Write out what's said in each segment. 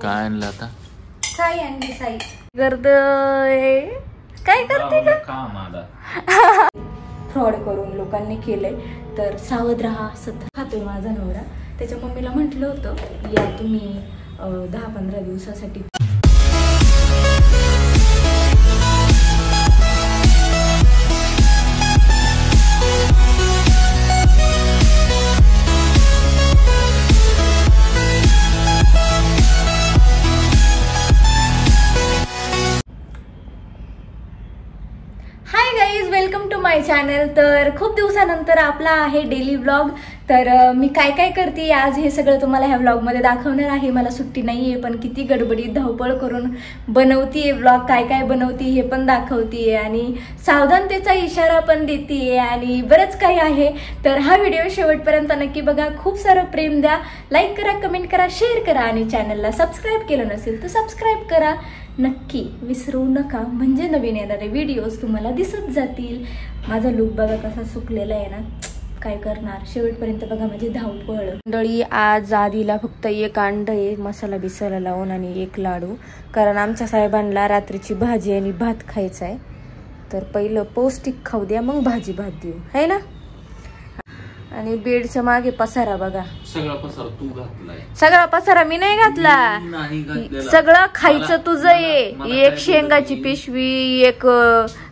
काय आणलं आता? साई आणली साई. गर्द काय करते का? फ्रॉड करून लोकांनी केलंय तर सावध राहा असं खातोय माझा नवरा. त्याच्या मम्मीला म्हटलं होतं या तुम्ही 10-15 दिवसासाठी. Welcome to my channel. तर खूप दिवसानंतर आपला आहे डेली व्लॉग. तर मी काय काय करते आज हे सगळं तुम्हाला ह्या व्लॉगमध्ये दाखवणार आहे. मला सुट्टी नाही आहे पण किती गडबडीत धावपळ करून बनवतीये व्लॉग. काय काय बनवते हे पण दाखवतीये आणि सावधानतेचा इशारा पण देतीये आणि बरंच काही आहे. तर हा व्हिडिओ शेवटपर्यंत नक्की बघा. खूप सारं प्रेम द्या. लाईक करा, कमेंट करा, शेअर करा आणि चॅनलला सबस्क्राईब केलं नसेल तर सबस्क्राईब करा नक्की, विसरू नका. म्हणजे नवीन येणारे व्हिडिओज तुम्हाला दिसत जातील. माझा लुक बघा कसा सुकलेला आहे ना, काय करणार. शेवटपर्यंत बघा माझी धावपळ. मंडळी आज आधीला फक्त एक अंड आहे मसाला बिसाला लावून आणि एक लाडू, कारण आमच्या साहेबांना रात्रीची भाजी आणि भात खायचा आहे. तर पहिलं पौष्टिक खाऊ द्या मग भाजी भात देऊ, है ना. आणि बेडच्या मागे पसारा बघा. सगळा पसारा तू घातलाय. सगळा पसारा मी नाही घातला. सगळं खायचं तुझं आहे. एक शेंगाची पिशवी, एक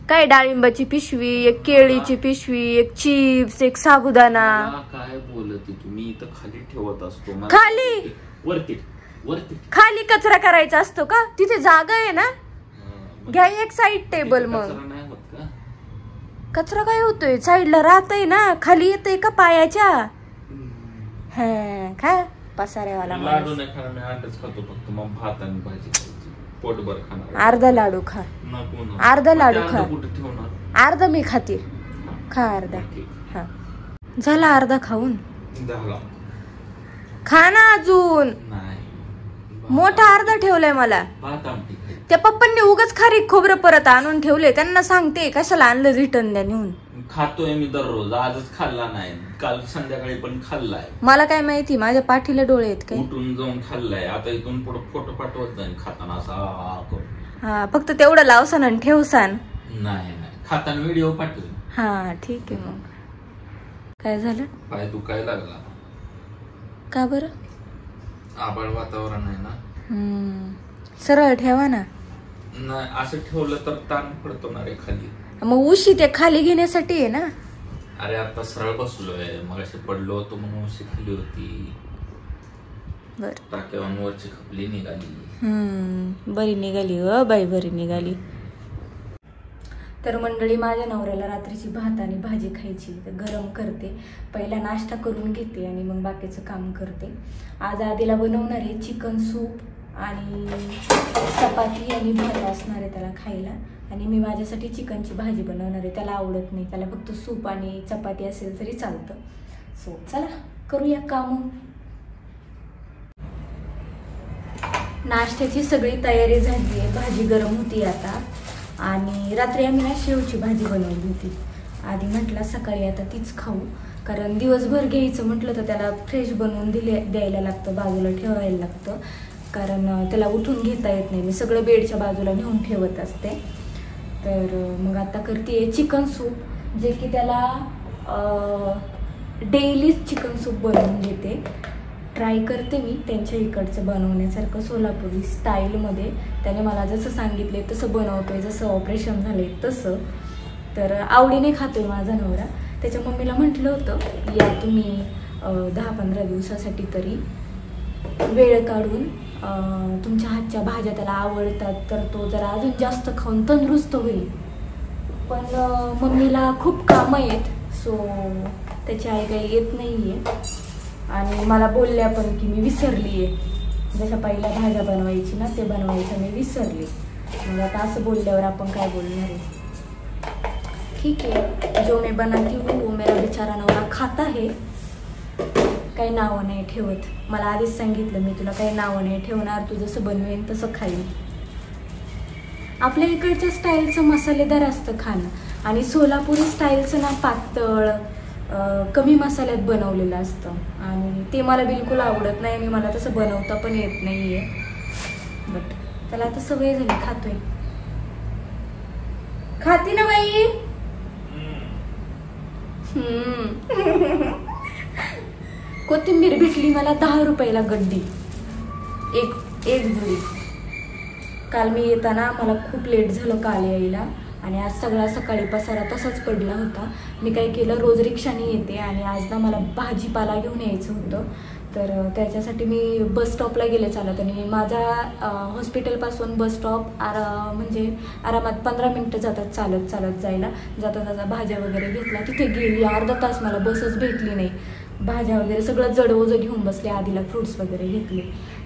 काय डाळिंबाची पिशवी, एक केळीची पिशवी, एक चिप्स, एक साबुदाणा. काय बोलते तुम्ही? इथं खाली ठेवत असतो. खाली वरती वरती खाली कचरा करायचा असतो का? तिथे जागा आहे ना, घ्या एक साईड टेबल. मग कचरा काय होतोय? साईडला राहतय ना, खाली येतय का पायाच्या? हा खा पसाऱ्यावाला. लाडू नाही खाणार मी, अंडच खातो फक्त. मग भात आणि भाजी खायची, पोटभर खाणार. अर्धा लाडू खा. अर्धा लाडू खा. अर्धा मी खाते. खा अर्धा. हा झाला अर्धा खाऊन. खा ना अजून. मोठा अर्धा ठेवलाय मला. त्या पप्पांनी उगाच खारी खोबरं परत आणून ठेवले. त्यांना सांगते कशाला आणलं, रिटर्न द्या नेऊन. खातोय मी दररोज. आजच खाल्ला नाही, काल संध्याकाळी पण खाल्लाय. मला काय माहिती, माझ्या पाठीला डोळे आहेत काय. उठून जाऊन खाल्लाय. आता इथून पुढे फोटो पाठवत जाईन खाताना असा. हा फक्त तेवढं लावसान आणि ठेवसान. नाही खाताना व्हिडिओ पाठव. हा ठीक आहे. मग काय झालं? पाय दुखायला लागला. का बरं? आभाळ वातावरण आहे ना. सरळ ठेवा ना. नाही असं ठेवलं तर ताण पडतो ना रे खाली. मग उशी ते खाली घेण्यासाठी आहे ना. अरे आता सरळ बसलोय, मग असे पडलो होतो म्हणून उशी खाली होती. टाक्यावरची खपली निघाली. बरी निघाली बाई, बरी निघाली. तर मंडळी माझ्या नवऱ्याला रात्रीची भात आणि भाजी खायची, तर गरम करते. पहिला नाश्ता करून घेते आणि मग बाकीचं काम करते. आज आधीला बनवणार आहे चिकन सूप आणि चपाती आणि भात असणार आहे त्याला खायला. आणि मी माझ्यासाठी चिकनची भाजी बनवणार आहे. त्याला आवडत नाही, त्याला फक्त सूप आणि चपाती असेल तरी चालतं. सो चला करूया काम. नाश्त्याची सगळी तयारी झाली आहे. भाजी गरम होती आता. आणि रात्री आम्ही ना शेवची भाजी बनवली होती. आधी म्हटलं सकाळी आता तीच खाऊ, कारण दिवसभर घ्यायचं म्हटलं तर त्याला फ्रेश बनवून द्यायला लागतं, बाजूला ठेवायला लागतं, कारण त्याला उठून घेता येत नाही. मी सगळं बेडच्या बाजूला नेऊन ठेवत असते. तर मग आता करते चिकन सूप, जे की त्याला डेलीच चिकन सूप बनवून देते. ट्राय करते मी त्यांच्या इकडचं बनवण्यासारखं सोलापुरी स्टाईलमध्ये. त्याने मला जसं सांगितले तसं बनवतोय, जसं ऑपरेशन झालंय तसं. तर आवडीने खातोय माझा नवरा. त्याच्या मम्मीला म्हटलं होतं या तुम्ही 10-15 दिवसासाठी तरी वेळ काढून, तुमच्या हातच्या भाज्या त्याला आवडतात तर तो जरा अजून जास्त खाऊन तंदुरुस्त होईल. पण मम्मीला खूप कामं आहेत, सो त्याची आई काही येत नाही आहे. आणि मला बोलल्या पण की मी विसरली आहे, जशा पहिल्या भाज्या बनवायची ना ते बनवायचं मी विसरली. मग आता असं बोलल्यावर आपण काय बोलणार आहे. ठीक आहे, जो मैं बनाती हूँ वो मेरा बेचारा नवरा खाता है. काही नावं नाही ठेवत. मला आधीच सांगितलं मी तुला काही नावं नाही ठेवणार, तू जसं बनवेन तसं खाईन. आपल्या इकडच्या स्टाईलचं मसालेदार असतं खाणं आणि सोलापुरी स्टाईलचं ना पातळ कमी मसाल्यात बनवलेलं असतं आणि ते मला बिलकुल आवडत नाही आणि मला तसं बनवता पण येत नाही आहे. बट त्याला आता सवय झाली, खातोय. खाती ना बाई. कोथिंबीर भेटली मला 10 रुपयाला गड्डी, एक जुडी. काल मी येताना मला खूप लेट झालं काल यायला आणि आज सगळा सकाळी पसारा तसाच पडला होता. मी काय केलं, रोज रिक्षाने येते आणि आज ना मला भाजीपाला घेऊन यायचं होतं, तर त्याच्यासाठी मी बस स्टॉपला गेले चालत. आणि माझा हॉस्पिटलपासून बस स्टॉप म्हणजे आरामात 15 मिनटं जातात चालत जायला. जाता भाज्या वगैरे घेतला, तिथे गेली अर्धा तास, मला बसच भेटली नाही. भाज्या वगैरे सगळं जडवजड घेऊन बसले. आधीला फ्रुट्स वगैरे घेतले.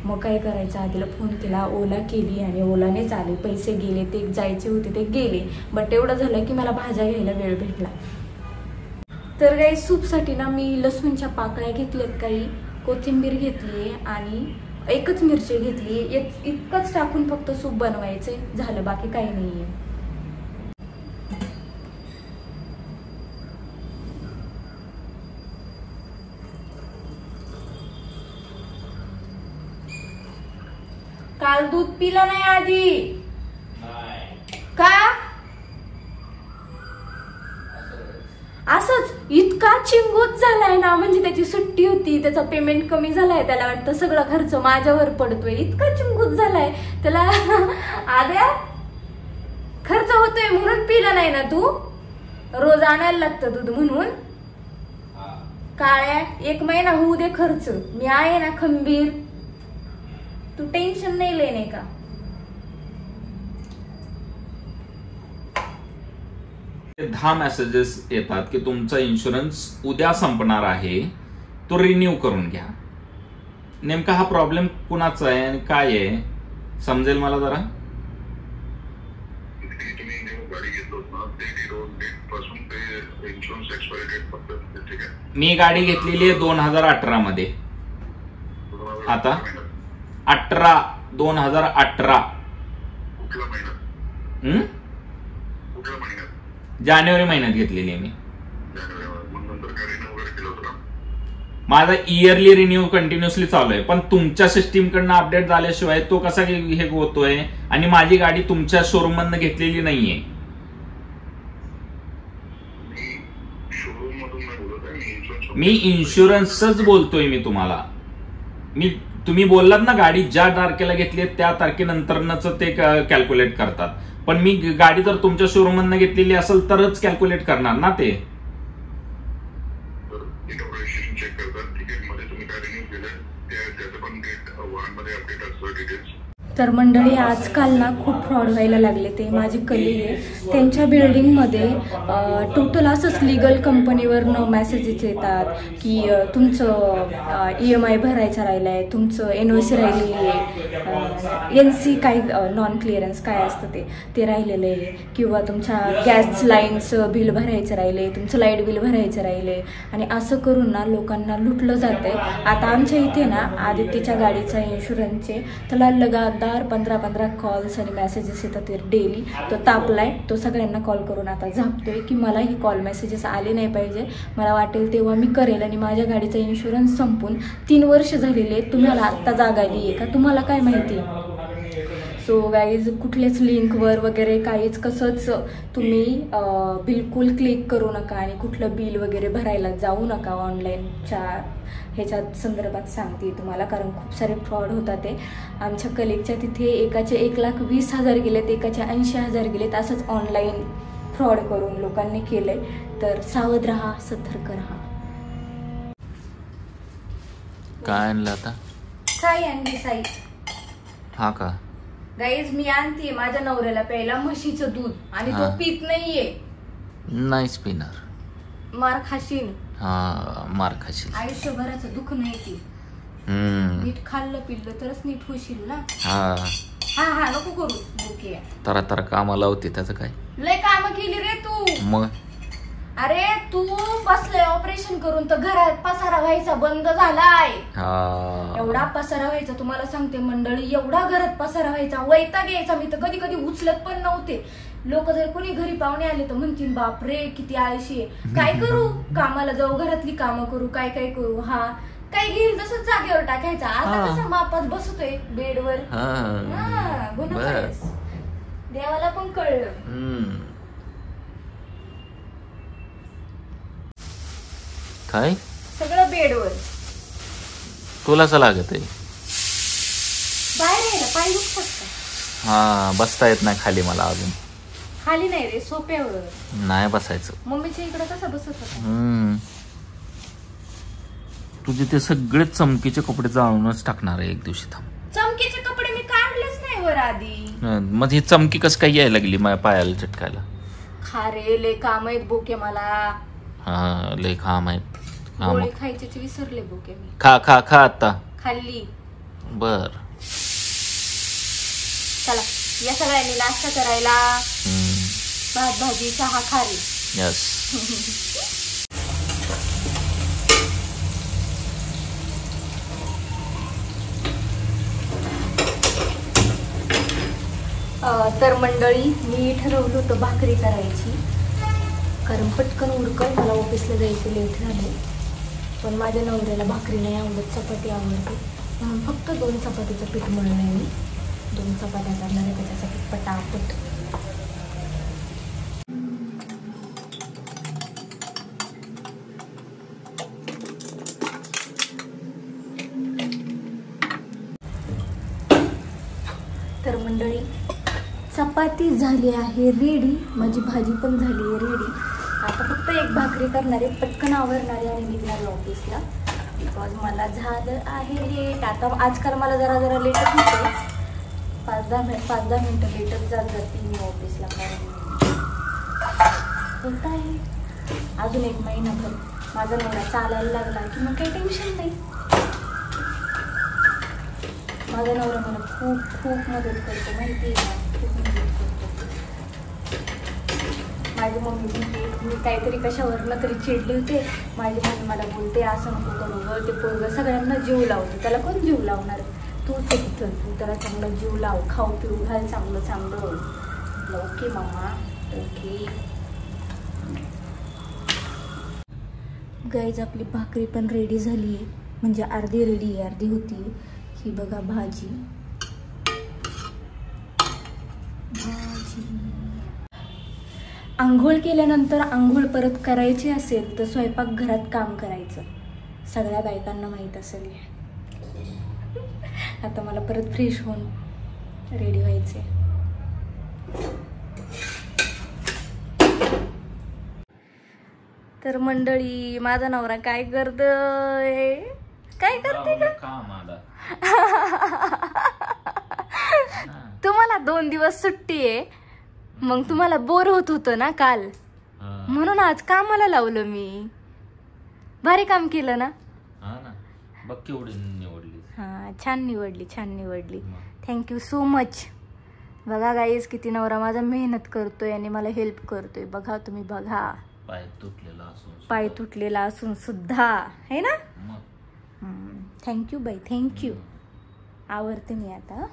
मग काय करायचं, आधीला फोन केला, ओला केली आणि ओलानेच आले. पैसे गेले, ते जायचे होते ते गेले, बट एवढं झालं की मला भाज्या घ्यायला वेळ भेटला. तर काही सूपसाठी ना मी लसूणच्या पाकळ्या घेतल्यात, काही कोथिंबीर घेतली आणि एकच मिरची घेतली. इतकंच टाकून फक्त सूप बनवायचे, झालं, बाकी काही नाहीये. काल दूध पिलं नाही आधी का? असंच इतका चिंगूच झालाय ना, म्हणजे त्याची सुट्टी होती, त्याचा पेमेंट कमी झालाय, त्याला वाटतं सगळा खर्च माझ्यावर पडतोय, इतका चिंगूच झालाय त्याला. आद्या खर्च होतोय म्हणून पिलं नाही ना तू, रोज आणायला लागतं दूध म्हणून. काळ्या 1 महिना होऊ दे खर्च, मी आहे ना खंबीर, तू टेन्शन नाही लेणे का? ते 10 मेसेजेस येतात की तुमचा इन्शुरन्स उद्या संपणार आहे, तो रिन्यू करून घ्या. नेमका हा प्रॉब्लेम कुणाचा आहे आणि काय आहे समजेल मला जरा? मी गाडी घेतलेली आहे 2018 मध्ये. आता 2018 जानेवारी महिन्यात घेतलेली आहे मी. माझा इयरली रिन्यू कंटिन्युअसली चालू आहे, पण तुमच्या सिस्टीम कडनं अपडेट झाल्याशिवाय तो कसा हे होतोय? आणि माझी गाडी तुमच्या शोरूम मधनं घेतलेली नाहीये. मी इन्शुरन्सच बोलतोय मी तुम्हाला. तुम्ही बोललात ना गाडी ज्या तारखेला घेतली त्या तारखेनंतरच ते कॅल्क्युलेट करतात, पण मी गाडी जर तुमच्या शोरूम मधनं घेतलेली असेल तरच कॅल्क्युलेट करणार ना ते. तर मंडळी आजकाल ना खूप फ्रॉड व्हायला लागले. ते माझे कलीग आहे, त्यांच्या बिल्डिंगमध्ये टोटल असंच लिगल कंपनीवरनं मेसेजेस येतात की तुमचं EMI भरायचं राहिलं आहे, तुमचं NOC राहिलेली आहे, NC काय नॉन क्लिअरन्स काय असतं ते राहिलेलं आहे, किंवा तुमच्या गॅस लाईनचं बिल भरायचं राहिलं आहे, तुमचं लाईट बिल भरायचं राहिलं आहे. आणि असं करून ना लोकांना लुटलं जात आहे. आता आमच्या इथे ना आदित्यच्या गाडीचा इन्शुरन्सचे त्याला लगातार 15 कॉल्स आणि मेसेजेस येतात डेली. तो तापलाय, तो सगळ्यांना कॉल करून आता झापतोय की मला ही कॉल मेसेजेस आले नाही पाहिजे, मला वाटेल तेव्हा मी करेल. आणि माझ्या गाडीचा इन्शुरन्स संपून 3 वर्ष झालेले, तुम्हाला आत्ता जागा आली आहे का? तुम्हाला काय माहिती? सो गाईज, कुठल्याच लिंकवर वगैरे काहीच कसंच तुम्ही बिलकुल क्लिक करू नका आणि कुठलं बिल वगैरे भरायला जाऊ नका ऑनलाईनच्या ह्याच्यात संदर्भात सांगते तुम्हाला, कारण खूप सारे फ्रॉड होतात. ते आमच्या कलिगच्या तिथे एकाचे 1,20,000 गेलेत, एकाचे 80,000 गेलेत, असंच ऑनलाईन फ्रॉड करून लोकांनी केलंय. तर सावध राहा, सतर्क राहा. काय आणलं आता? साई आणली, साई. हा का? गाईज, मी आणते माझ्या नवऱ्याला प्यायला म्हशीचं दूध आणि तो पीत नाहीये. नाहीच पिणार. मार खाशील. हा, मार खाशील. आयुष्यभराचं दुःख नाही ती. नीट खाल्लं पिल्लं तरच नीट होशील ना. हा हा नको करू बुके. तर कामाला होते त्याचं काय? लय काम केली रे तू. मग अरे तू बसले ऑपरेशन करून तर घरात पसारा व्हायचा बंद झालाय. एवढा पसारा व्हायचा तुम्हाला सांगते मंडळी, एवढा घरात पसारा व्हायचा, वैताग यायचा. मी तर कधी कधी उचलत पण नव्हते. लोक जर कोणी घरी पाहुणे आले तर म्हणतील बापरे किती आळशी आहे. काय करू, कामाला जाऊ, घरातली कामं करू, काय करू. हा काही घेईल तसं जागेवर टाकायचा. आता कसं मापात बसतोय बेडवर. देवाला पण कळलं. काय सगळं बेडवर. तुला असं लागत आहे बाहेर आहे ना, पाय दुखतात का? हा, बसता येत नाही खाली मला अजून. खाली नाही रे, सोप्यावर नाही बसायचं. मम्मीच्या इकडे कसं बसत होता. तुझे ते सगळे चमकीचे कपडे जाळूनच टाकणार आहे एक दिवशी. थांब, चमकीचे कपडे मी काढलेच नाही वर आधी. मग ही चमकी कस काय यायला लागली माझ्या पायाला चिटकायला? खा रे, लय काम आहेत बोके मला. हा, लय काम आहेत. गोळी खायची विसरले बोके मी. खा खा खा आता. खाल्ली. बर, चला या सगळ्यांनी नाश्ता करायला. भात भाजी चहा खारी. यस. तर मंडळी, मी ठरवलं होतं भाकरी करायची, कारण पटकन उरकल. मला ऑफिसला जायचं लेट झाले. पण माझ्या नवऱ्याला भाकरी नाही आवडत, चपाती आवडते. म्हणून फक्त 2 चपातीचं पीठ मळलं आहे मी. 2 चपात्या करणार आहे त्याच्यासाठी पटापट. तर मंडळी, चपाती झाली आहे रेडी, माझी भाजी पण झाली आहे रेडी. आता फक्त एक भाकरी करणारे, पटकन आवरणारे आणि निघणारे ऑफिसला. बिकॉज मला झालं आहे लेट. आता आजकाल मला जरा लेटच होतं. 5-10 मिनटं लेटच जाते मी ऑफिसला. होत आहे. अजून 1 महिनाभर माझा नवरा चालायला लागला की मग काही टेन्शन नाही. माझा नवरा मला खूप मदत करतो, माहिती आहे का? खूप मदत करतो. माझी मम्मी म्हणते, मी काहीतरी कशावरनं तरी चिडली होते. माझी मम्मी मला बोलते, असं नको करू गं, ते पोरगं सगळ्यांना जीव लावतो. त्याला कोण जीव लावणार? तूच तिथं, तू त्याला चांगला जीव लाव, खाऊ पिऊ घाल चांगलं. ओके मामा, ओके. गाईज, आपली भाकरी पण रेडी झाली आहे, म्हणजे अर्धी रेडी आहे, अर्धी होती. ही बघा भाजी. आंघोळ केल्यानंतर आंघोळ परत करायची असेल तर स्वयंपाकघरात काम करायचं, सगळ्या बायकांना माहीत असेल. आता मला परत फ्रेश होऊन रेडी व्हायचे. तर मंडळी, माझा नवरा काय करतोय? काय करते का? तुम्हाला 2 दिवस सुट्टी आहे, मग तुम्हाला बोर होत होतं ना काल, म्हणून आज कामाला लावलं मी. भारी काम केलं ना? बघ केवढी निवडली. हा, छान निवडली. Thank you so much. बघा गाईज, किती नवरा माझा मेहनत करतोय आणि मला हेल्प करतोय. बघा तुम्ही, बघा. पाय तुटलेला असून सुद्धा, है ना? थँक्यू बाई, थँक्यू. आवडते मी आता.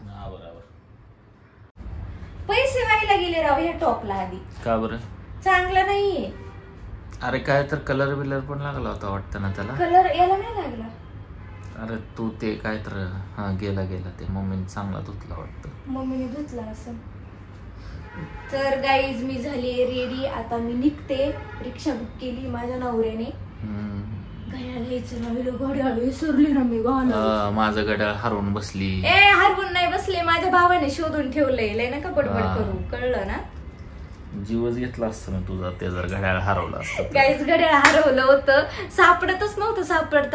पैसे व्हायला गेले राव ह्या टॉपला आधी. का बरं? चांगलं नाहीये. अरे काय तर कलर बिलर पण लागला होता वाटतं ना त्याला. कलर याला नाही लागला. अरे तू ते काय तर गेला ते मम्मीने चांगला धुतला वाटतं. मम्मीने धुतला असं. तर गाईज, मी झाली रेडी. आता मी निघते. रिक्षा बुक केली माझ्या नवऱ्याने. घड्याळ घ्यायचं राहिलं, घड्याळ विसरली ना मी. माझं घड्याळ हरवून बसली. हरवून नाही बसले, माझ्या भावाने शोधून ठेवलंय. लय नका बडबड करू, कळलं ना? जीवच घेतला असतं ना तुझा ते जर घड्याळ हरवलं असतं. गाईज, घड्याळ हरवलं होतं, सापडतच नव्हतं.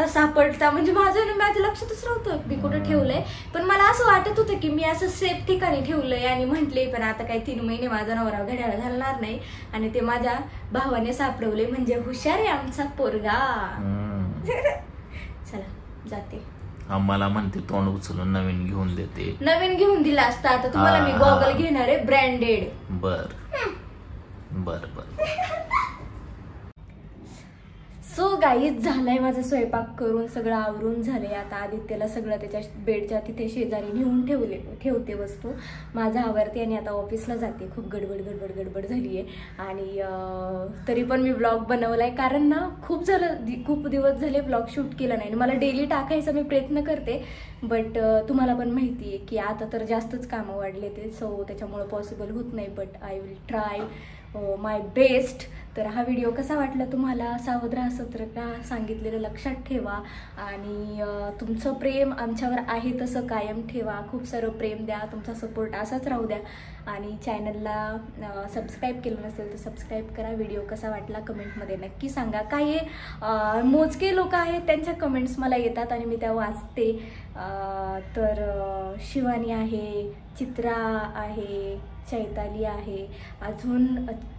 सापडता म्हणजे माझ्या लक्षातच नव्हतं मी कुठं ठेवलंय. पण मला असं वाटत होतं की मी असं सेफ ठिकाणी ठेवलंय आणि म्हंटले, पण आता काही 3 महिने माझा नवरा घड्याळ घालणार नाही आणि ते माझ्या भावाने सापडवले. म्हणजे हुशार आहे आमचा पोरगा. चला जाते. आम्हाला म्हणते तोंड उचलून नवीन घेऊन देते. नवीन घेऊन दिला असता. आता तुम्हाला मी गॉगल घेणार आहे, ब्रँडेड. बर. सो गाईज झालाय माझा स्वयंपाक करून सगळं आवरून झाले. आता आदित्यला सगळं त्याच्या बेडच्या तिथे शेजारी नेऊन ठेवते वस्तू. माझा आवरते आणि आता ऑफिसला जाते. खूप गडबड झाली आहे. आणि तरी पण मी व्लॉग बनवलाय कारण ना खूप दिवस झाले व्लॉग शूट केला नाही. मला डेली टाकायचा मी प्रयत्न करते, बट तुम्हाला पण माहिती आहे की आता तर जास्तच कामं वाढले ते, सो त्याच्यामुळे पॉसिबल होत नाही. But I will try my best. तर हा व्हिडिओ कसा वाटला तुम्हाला? सावध राहा, सतर्क राहा, सांगितलेलं लक्षात ठेवा. आणि तुमचं प्रेम आमच्यावर आहे तसं कायम ठेवा. खूप सारं प्रेम द्या, तुमचा सपोर्ट असाच राहू द्या. आणि चॅनलला सबस्क्राईब केलं नसेल तर सबस्क्राईब करा. व्हिडिओ कसा वाटला कमेंटमध्ये नक्की सांगा. काही मोजके लोक आहेत त्यांच्या कमेंट्स मला येतात आणि मी त्या वाचते. तर शिवानी आहे, चित्रा आहे, चैताली आहे, अजून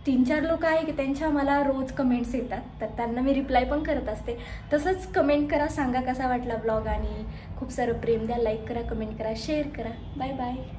3-4 लोक आहे की त्यांच्या मला रोज कमेंट्स येतात, तर त्यांना मी रिप्लाय पण करत असते. तसंच कमेंट करा, सांगा कसा वाटला ब्लॉग. आणि खूप सारं प्रेम द्या, लाईक करा, कमेंट करा, शेअर करा. Bye bye.